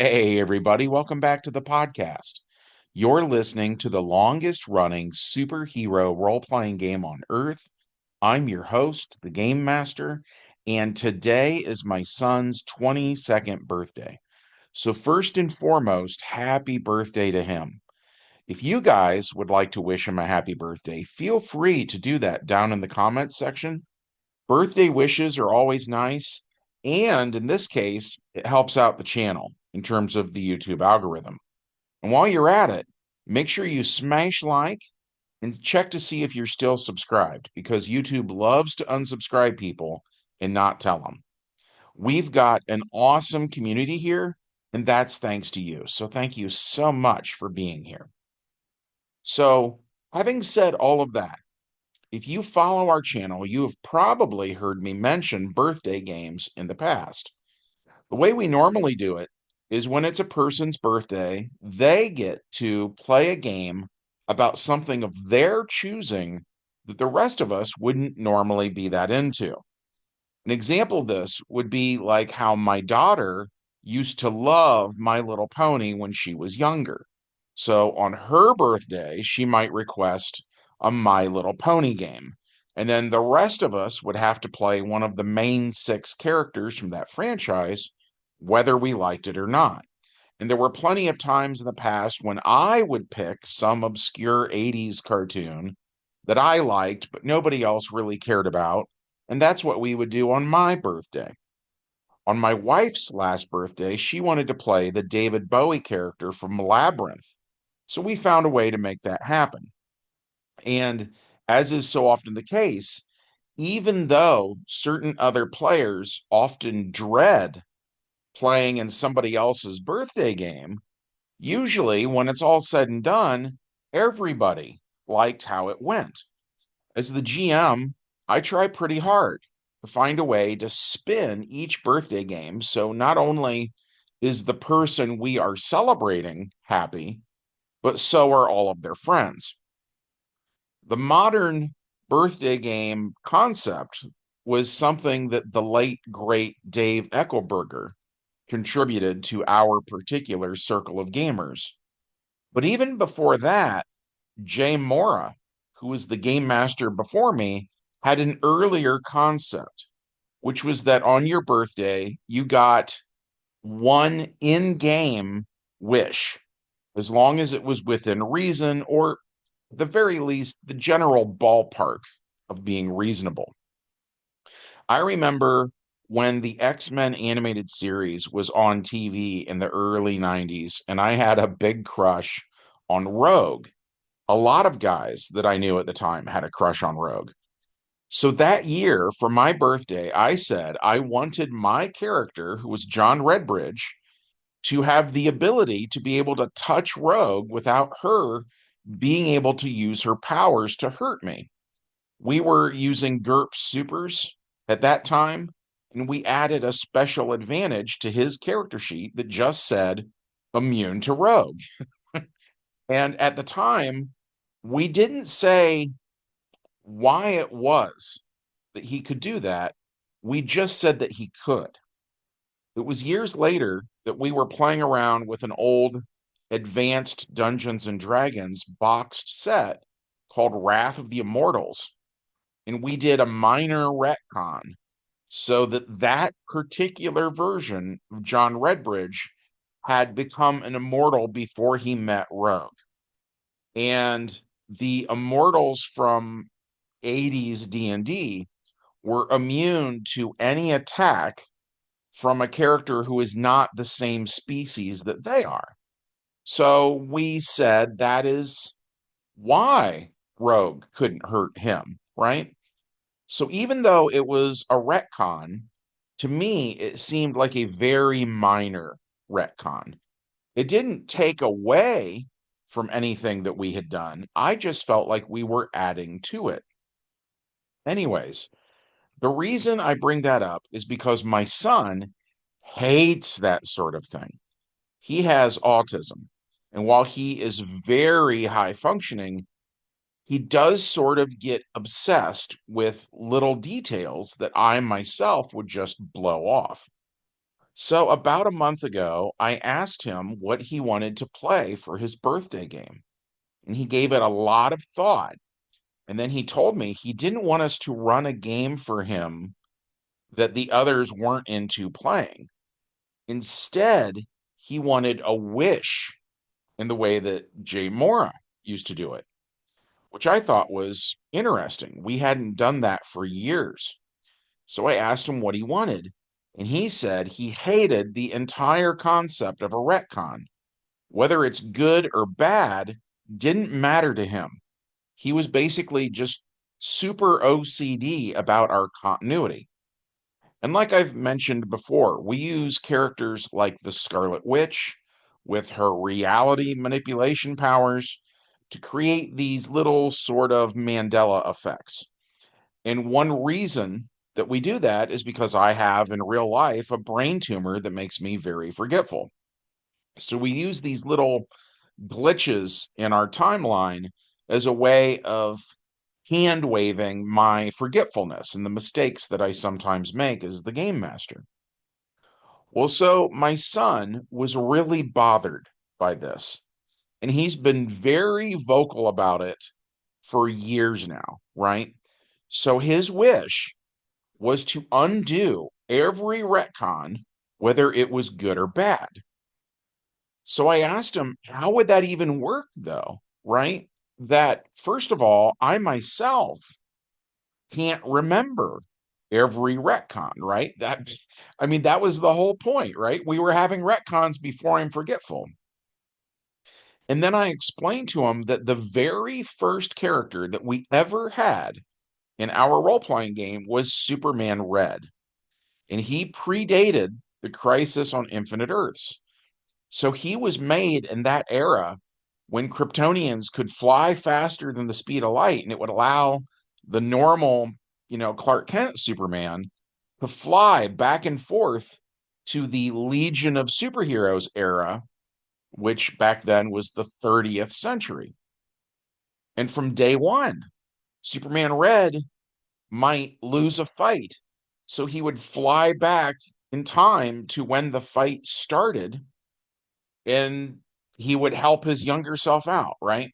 Hey, everybody, welcome back to the podcast. You're listening to the longest running superhero role playing game on Earth. I'm your host, the Game Master, and today is my son's 22nd birthday. So, first and foremost, happy birthday to him. If you guys would like to wish him a happy birthday, feel free to do that down in the comments section. Birthday wishes are always nice, and in this case, it helps out the channel in terms of the YouTube algorithm. And while you're at it, make sure you smash like and check to see if you're still subscribed because YouTube loves to unsubscribe people and not tell them. We've got an awesome community here, and that's thanks to you. So thank you so much for being here. So, having said all of that, if you follow our channel, you have probably heard me mention birthday games in the past. The way we normally do it is when it's a person's birthday, they get to play a game about something of their choosing that the rest of us wouldn't normally be that into. An example of this would be like how my daughter used to love My Little Pony when she was younger. So on her birthday, she might request a My Little Pony game. And then the rest of us would have to play one of the main six characters from that franchise, whether we liked it or not. And there were plenty of times in the past when I would pick some obscure 80s cartoon that I liked, but nobody else really cared about. And that's what we would do on my birthday. On my wife's last birthday, she wanted to play the David Bowie character from Labyrinth. So we found a way to make that happen. And as is so often the case, even though certain other players often dread playing in somebody else's birthday game, usually when it's all said and done, everybody liked how it went. As the GM, I try pretty hard to find a way to spin each birthday game so not only is the person we are celebrating happy, but so are all of their friends. The modern birthday game concept was something that the late, great Dave Eckelberger contributed to our particular circle of gamers. But even before that, Jay Mora, who was the game master before me, had an earlier concept, which was that on your birthday, you got one in game wish, as long as it was within reason, or at the very least, the general ballpark of being reasonable. I remember when the X-Men animated series was on TV in the early 90s, and I had a big crush on Rogue. A lot of guys that I knew at the time had a crush on Rogue. So that year, for my birthday, I said I wanted my character, who was John Redbridge, to have the ability to be able to touch Rogue without her being able to use her powers to hurt me. We were using GURP supers at that time, and we added a special advantage to his character sheet that just said immune to Rogue. And at the time, we didn't say why it was that he could do that. We just said that he could. It was years later that we were playing around with an old advanced Dungeons and Dragons boxed set called Wrath of the Immortals. And we did a minor retcon so that that particular version of John Redbridge had become an immortal before he met Rogue. And the immortals from 80s D&D were immune to any attack from a character who is not the same species that they are. So we said that is why Rogue couldn't hurt him, right? So even though it was a retcon, to me, it seemed like a very minor retcon. It didn't take away from anything that we had done. I just felt like we were adding to it. Anyways, the reason I bring that up is because my son hates that sort of thing. He has autism. And while he is very high functioning, he does sort of get obsessed with little details that I myself would just blow off. So, about a month ago, I asked him what he wanted to play for his birthday game, and he gave it a lot of thought. And then he told me he didn't want us to run a game for him that the others weren't into playing. Instead, he wanted a wish in the way that Jay Mora used to do it, which I thought was interesting. We hadn't done that for years. So I asked him what he wanted, and he said he hated the entire concept of a retcon. Whether it's good or bad didn't matter to him. He was basically just super OCD about our continuity. And like I've mentioned before, we use characters like the Scarlet Witch with her reality manipulation powers to create these little sort of Mandela effects. And one reason that we do that is because I have in real life a brain tumor that makes me very forgetful. So we use these little glitches in our timeline as a way of hand waving my forgetfulness and the mistakes that I sometimes make as the game master. Well, so my son was really bothered by this, and he's been very vocal about it for years now, right? So his wish was to undo every retcon, whether it was good or bad. So I asked him, how would that even work, though? Right? That, first of all, I myself can't remember every retcon, right? I mean, that was the whole point, right? We were having retcons before I'm forgetful. And then I explained to him that the very first character that we ever had in our role playing game was Superman Red, and he predated the Crisis on Infinite Earths. So he was made in that era when Kryptonians could fly faster than the speed of light, and it would allow the normal, Clark Kent Superman to fly back and forth to the Legion of Superheroes era, which back then was the 30th century. And from day one, Superman Red might lose a fight. So he would fly back in time to when the fight started and he would help his younger self out, right?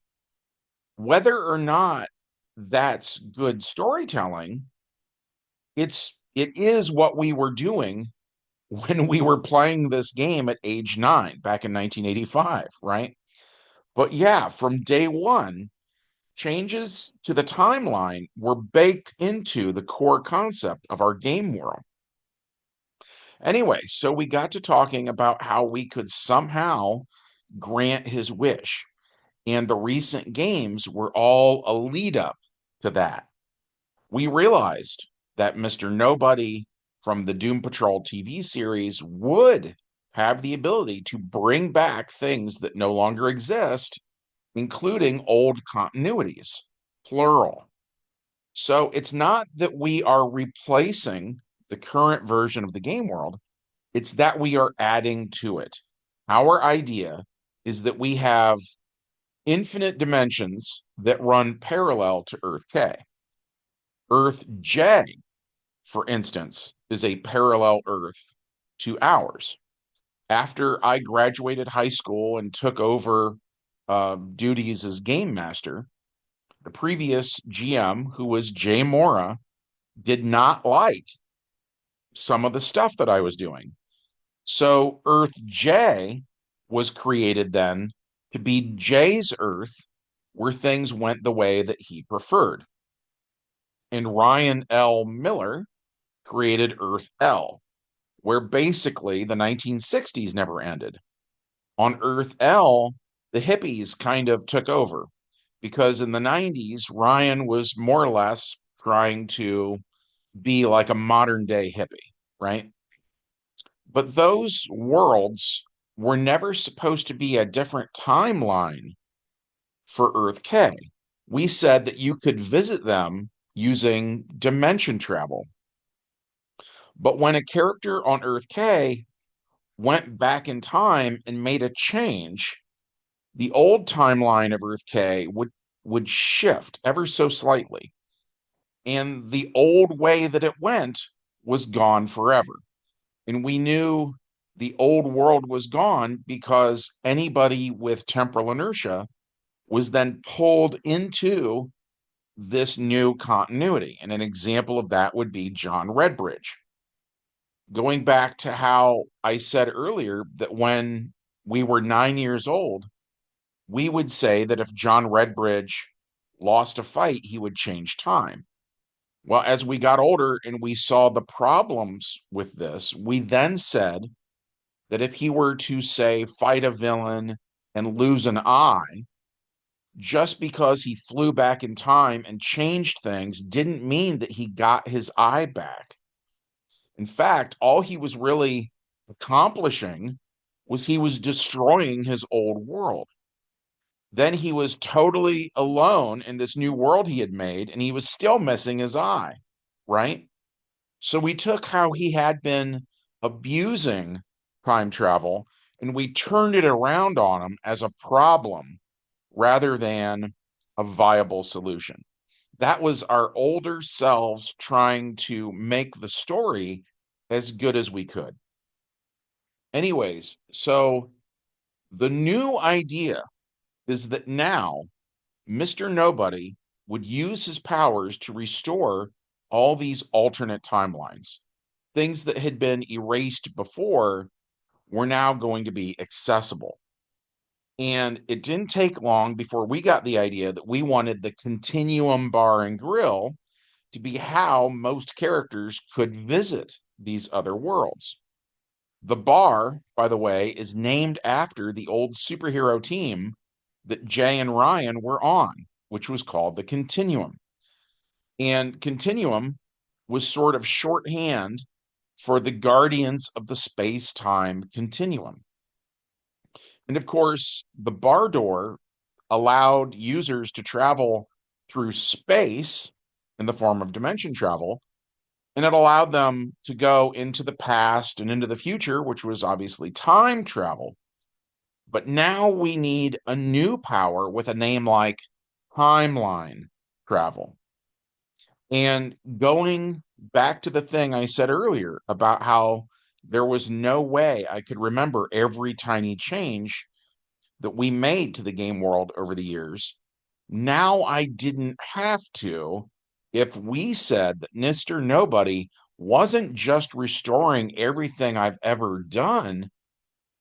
Whether or not that's good storytelling, it is what we were doing when we were playing this game at age 9 back in 1985, right? But yeah, from day one, changes to the timeline were baked into the core concept of our game world. Anyway, so we got to talking about how we could somehow grant his wish. And the recent games were all a lead up to that. We realized that Mr. Nobody from the Doom Patrol TV series would have the ability to bring back things that no longer exist, including old continuities, plural. So it's not that we are replacing the current version of the game world, it's that we are adding to it. Our idea is that we have infinite dimensions that run parallel to Earth K. Earth J, for instance, is a parallel Earth to ours. After I graduated high school and took over duties as game master, the previous GM, who was Jay Mora, did not like some of the stuff that I was doing. So Earth J was created then to be Jay's Earth, where things went the way that he preferred. And Ryan L. Miller created Earth L, where basically the 1960s never ended. On Earth L, the hippies kind of took over because in the 90s, Ryan was more or less trying to be like a modern day hippie, right? But those worlds were never supposed to be a different timeline for Earth K. We said that you could visit them using dimension travel. But when a character on Earth K went back in time and made a change, the old timeline of Earth K would shift ever so slightly. And the old way that it went was gone forever. And we knew the old world was gone because anybody with temporal inertia was then pulled into this new continuity. And an example of that would be John Redbridge. Going back to how I said earlier that when we were 9 years old, we would say that if John Redbridge lost a fight, he would change time. Well, as we got older and we saw the problems with this, we then said that if he were to, say, fight a villain and lose an eye, just because he flew back in time and changed things didn't mean that he got his eye back. In fact, all he was really accomplishing was he was destroying his old world. Then he was totally alone in this new world he had made, and he was still missing his eye, right? So we took how he had been abusing time travel and we turned it around on him as a problem rather than a viable solution. That was our older selves trying to make the story as good as we could. Anyways, so the new idea is that now Mr. Nobody would use his powers to restore all these alternate timelines. Things that had been erased before were now going to be accessible. And it didn't take long before we got the idea that we wanted the Continuum Bar and Grill to be how most characters could visit these other worlds. The bar, by the way, is named after the old superhero team that Jay and Ryan were on, which was called the Continuum. And Continuum was sort of shorthand for the Guardians of the Space Time Continuum. And of course, the bar door allowed users to travel through space in the form of dimension travel, and it allowed them to go into the past and into the future, which was obviously time travel. But now we need a new power with a name like timeline travel. And going back to the thing I said earlier about how there was no way I could remember every tiny change that we made to the game world over the years, now I didn't have to if we said that Mr. Nobody wasn't just restoring everything I've ever done,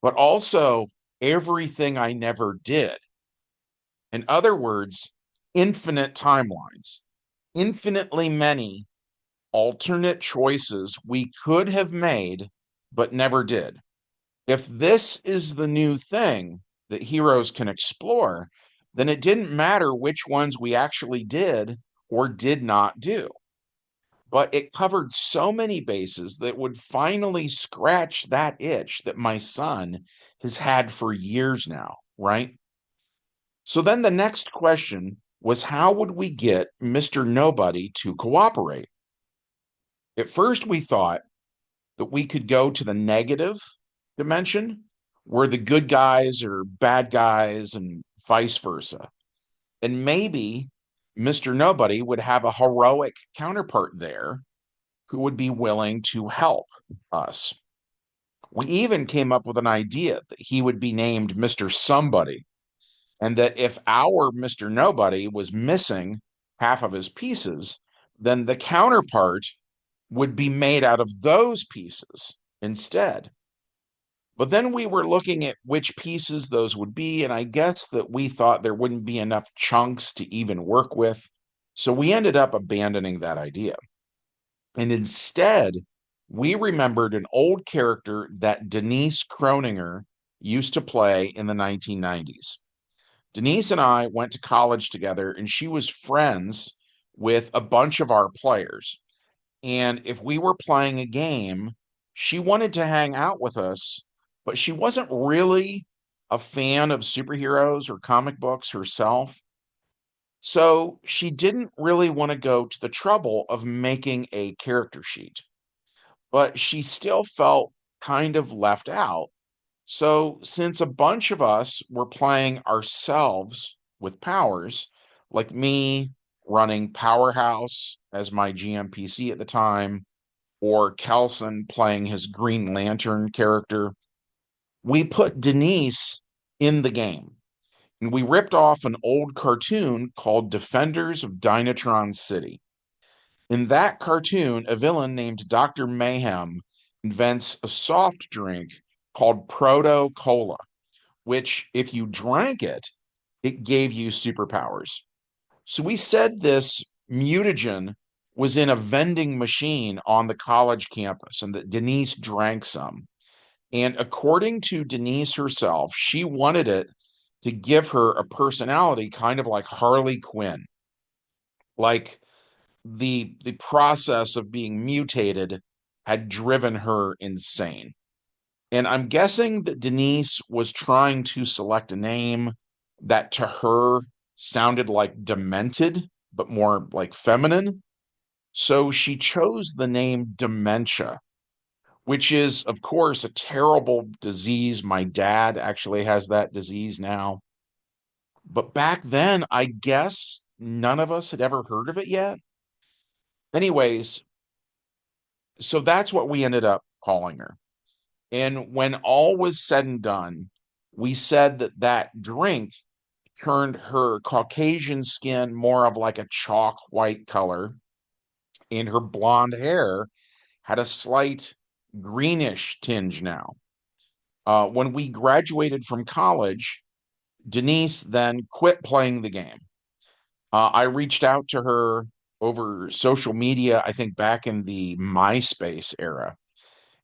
but also everything I never did. In other words, infinite timelines, infinitely many alternate choices we could have made but never did. If this is the new thing that heroes can explore, then it didn't matter which ones we actually did or did not do. But it covered so many bases that would finally scratch that itch that my son has had for years now, right? So then the next question was, how would we get Mr. Nobody to cooperate? At first, we thought that we could go to the negative dimension where the good guys are bad guys and vice versa. And maybe Mr. Nobody would have a heroic counterpart there who would be willing to help us. We even came up with an idea that he would be named Mr. Somebody, and that if our Mr. Nobody was missing half of his pieces, then the counterpart would be made out of those pieces instead. But then we were looking at which pieces those would be, and I guess that we thought there wouldn't be enough chunks to even work with. So we ended up abandoning that idea. And instead, we remembered an old character that Denise Kroninger used to play in the 1990s. Denise and I went to college together, and she was friends with a bunch of our players. And if we were playing a game, she wanted to hang out with us, but she wasn't really a fan of superheroes or comic books herself. So she didn't really want to go to the trouble of making a character sheet, but she still felt kind of left out. So, since a bunch of us were playing ourselves with powers, like me running Powerhouse as my GMPC at the time, or Kelson playing his Green Lantern character, we put Denise in the game. And we ripped off an old cartoon called Defenders of Dynatron City. In that cartoon, a villain named Dr. Mayhem invents a soft drink called Proto Cola, which, if you drank it, it gave you superpowers. So we said this mutagen was in a vending machine on the college campus and that Denise drank some. And according to Denise herself, she wanted it to give her a personality kind of like Harley Quinn. Like the process of being mutated had driven her insane. And I'm guessing that Denise was trying to select a name that to her sounded like demented, but more like feminine. So she chose the name dementia, which is, of course, a terrible disease. My dad actually has that disease now. But back then, I guess none of us had ever heard of it yet. Anyways, so that's what we ended up calling her. And when all was said and done, we said that that drink turned her Caucasian skin more of like a chalk white color, and her blonde hair had a slight greenish tinge now. When we graduated from college, Denise then quit playing the game. I reached out to her over social media, I think back in the MySpace era,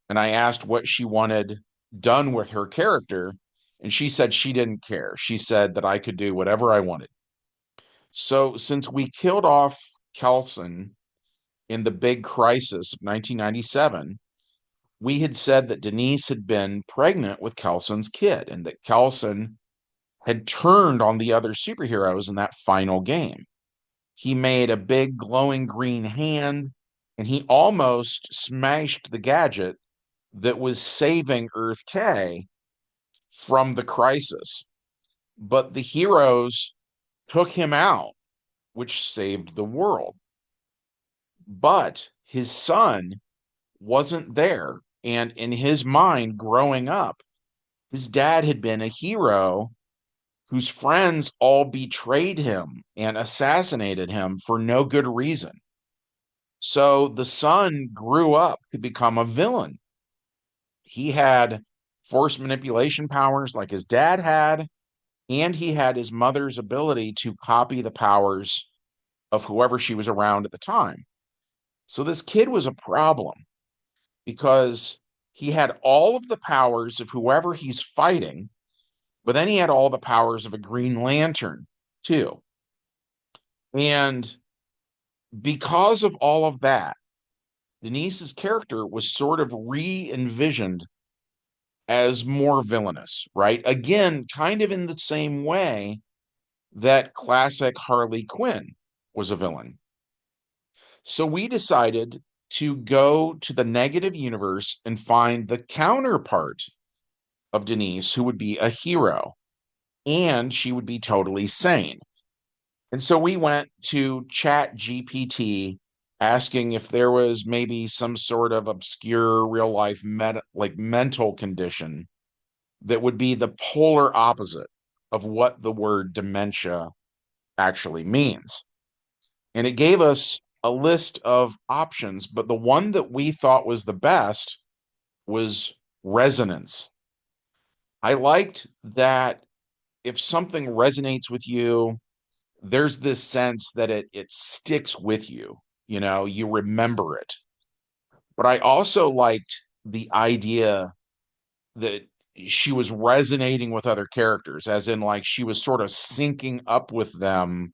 and I asked what she wanted done with her character, and she said she didn't care. She said that I could do whatever I wanted. So, since we killed off Kelson in the big crisis of 1997, we had said that Denise had been pregnant with Kelson's kid and that Kelson had turned on the other superheroes in that final game. He made a big glowing green hand and he almost smashed the gadget that was saving Earth K from the crisis. But the heroes took him out, which saved the world. But his son wasn't there. And in his mind, growing up, his dad had been a hero whose friends all betrayed him and assassinated him for no good reason. So the son grew up to become a villain. He had force manipulation powers like his dad had, and he had his mother's ability to copy the powers of whoever she was around at the time. So this kid was a problem because he had all of the powers of whoever he's fighting, but then he had all the powers of a Green Lantern too. And because of all of that, Denise's character was sort of re envisioned as more villainous, right? Again, kind of in the same way that classic Harley Quinn was a villain. So we decided to go to the negative universe and find the counterpart of Denise, who would be a hero, and she would be totally sane. And so we went to Chat GPT asking if there was maybe some sort of obscure real life like mental condition that would be the polar opposite of what the word dementia actually means. And it gave us a list of options, but the one that we thought was the best was resonance. I liked that if something resonates with you, there's this sense that it sticks with you, you remember it. But I also liked the idea that she was resonating with other characters, as in like she was sort of syncing up with them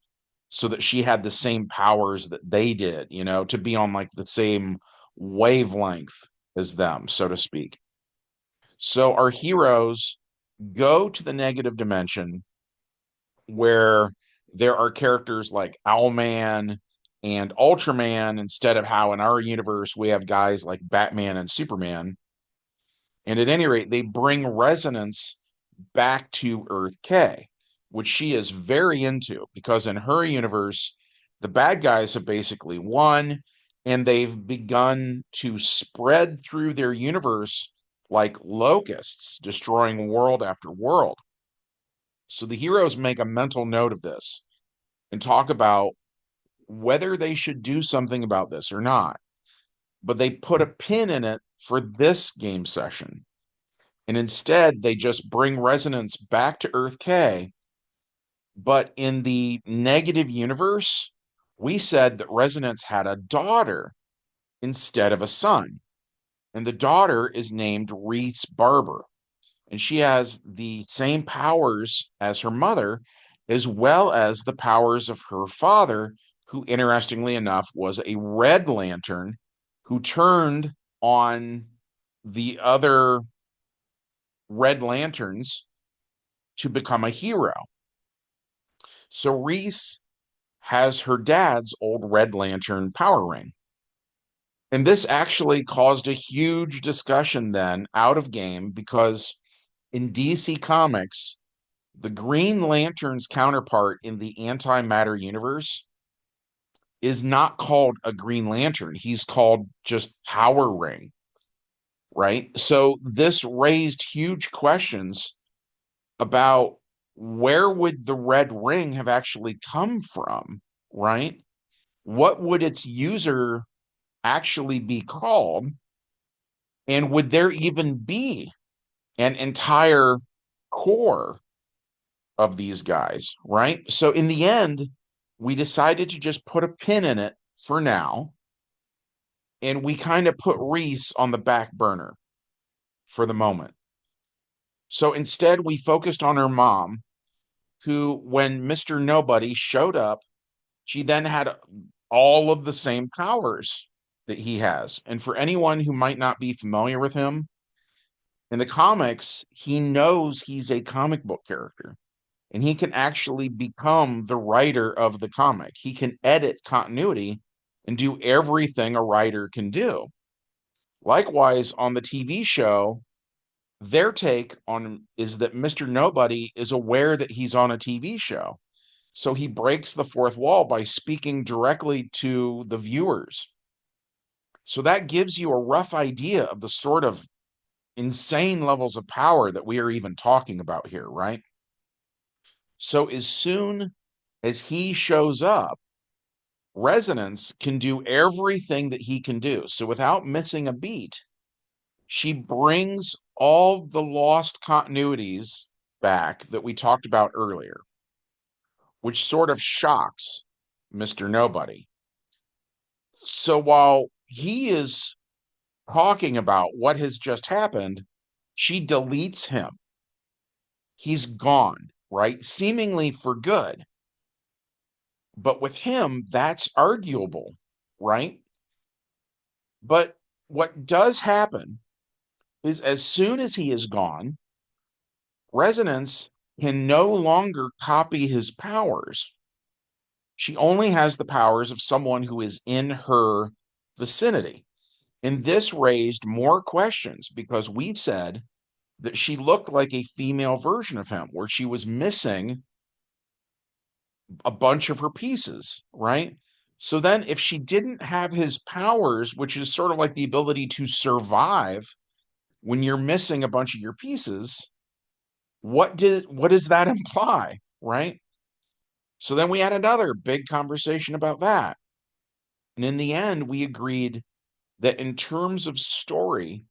so that she had the same powers that they did, to be on like the same wavelength as them, so to speak. So our heroes go to the negative dimension where there are characters like Owlman and Ultraman instead of how in our universe we have guys like Batman and Superman. And at any rate, they bring resonance back to Earth K, which she is very into because in her universe, the bad guys have basically won and they've begun to spread through their universe like locusts destroying world after world. So the heroes make a mental note of this and talk about whether they should do something about this or not. But they put a pin in it for this game session. And instead, they just bring Resonance back to Earth K. But in the negative universe, we said that Resonance had a daughter instead of a son. And the daughter is named Reese Barber. And she has the same powers as her mother, as well as the powers of her father, who, interestingly enough, was a Red Lantern who turned on the other Red Lanterns to become a hero. So Reese has her dad's old Red Lantern power ring. And this actually caused a huge discussion then out of game because in DC Comics, the Green Lantern's counterpart in the antimatter universe is not called a Green Lantern. He's called just Power Ring, right? So this raised huge questions about where would the red ring have actually come from, right? What would its user actually be called? And would there even be an entire core of these guys, right? So in the end, we decided to just put a pin in it for now. And we kind of put Reese on the back burner for the moment. So instead, we focused on her mom, who, when Mr. Nobody showed up, she then had all of the same powers that he has. And for anyone who might not be familiar with him, in the comics, he knows he's a comic book character and he can actually become the writer of the comic. He can edit continuity and do everything a writer can do. Likewise, on the TV show, their take on is that Mr. Nobody is aware that he's on a TV show. So he breaks the fourth wall by speaking directly to the viewers. So that gives you a rough idea of the sort of insane levels of power that we are even talking about here, right? So as soon as he shows up, Resonance can do everything that he can do. So without missing a beat, she brings all the lost continuities back that we talked about earlier, which sort of shocks Mr. Nobody. So while he is talking about what has just happened, she deletes him. He's gone, right? Seemingly for good. But with him, that's arguable, right? But what does happen is as soon as he is gone, Resonance can no longer copy his powers. She only has the powers of someone who is in her vicinity. And this raised more questions because we said that she looked like a female version of him, where she was missing a bunch of her pieces, right? So then, if she didn't have his powers, which is sort of like the ability to survive when you're missing a bunch of your pieces, what does that imply, right? So then we had another big conversation about that. And in the end, we agreed that in terms of story,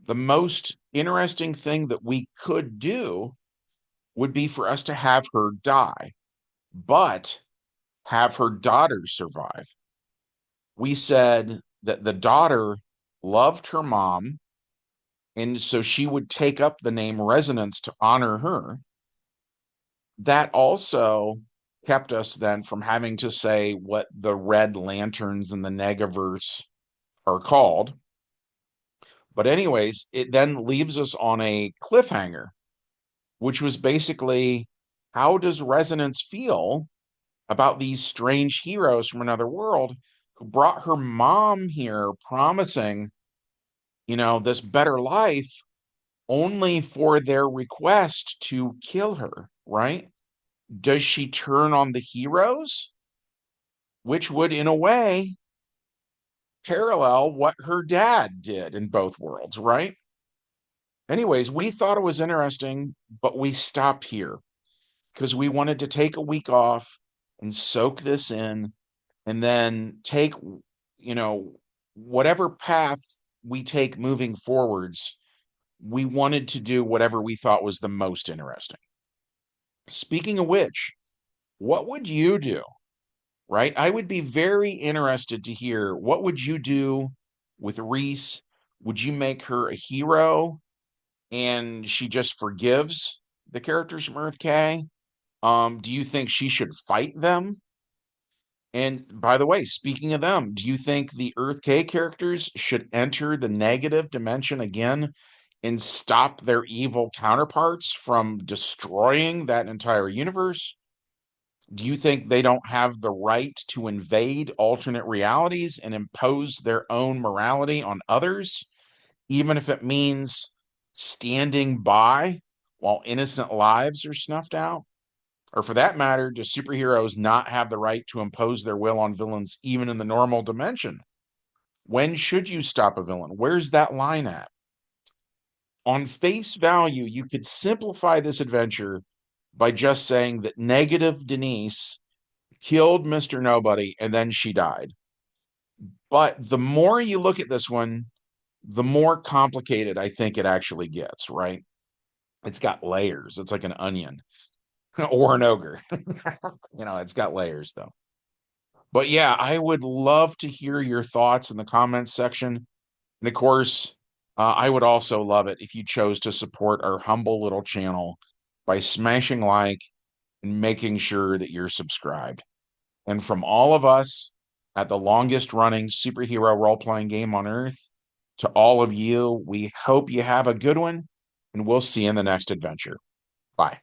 the most interesting thing that we could do would be for us to have her die, but have her daughter survive. We said that the daughter loved her mom, and so she would take up the name Resonance to honor her. That also kept us then from having to say what the Red Lanterns in the Negaverse are called. But, anyways, it then leaves us on a cliffhanger, which was basically how does Resonance feel about these strange heroes from another world who brought her mom here, promising, this better life, only for their request to kill her, right? Does she turn on the heroes? Which would, in a way, parallel what her dad did in both worlds, right? Anyways, we thought it was interesting, but we stopped here because we wanted to take a week off and soak this in and then take, you know, whatever path we take moving forwards, we wanted to do whatever we thought was the most interesting. Speaking of which, what would you do? Right? I would be very interested to hear what would you do with Reese? Would you make her a hero and she just forgives the characters from Earth K? Do you think she should fight them? And by the way, speaking of them, do you think the Earth K characters should enter the negative dimension again and stop their evil counterparts from destroying that entire universe? Do you think they don't have the right to invade alternate realities and impose their own morality on others, even if it means standing by while innocent lives are snuffed out? Or for that matter, do superheroes not have the right to impose their will on villains even in the normal dimension? When should you stop a villain? Where's that line at? On face value, you could simplify this adventure by just saying that negative Denise killed Mr. Nobody and then she died. But the more you look at this one, the more complicated I think it actually gets, right? It's got layers. It's like an onion or an ogre. It's got layers though. But yeah, I would love to hear your thoughts in the comments section. And of course, I would also love it if you chose to support our humble little channel by smashing like and making sure that you're subscribed. And from all of us at the longest running superhero role playing game on earth, to all of you, we hope you have a good one, and we'll see you in the next adventure. Bye.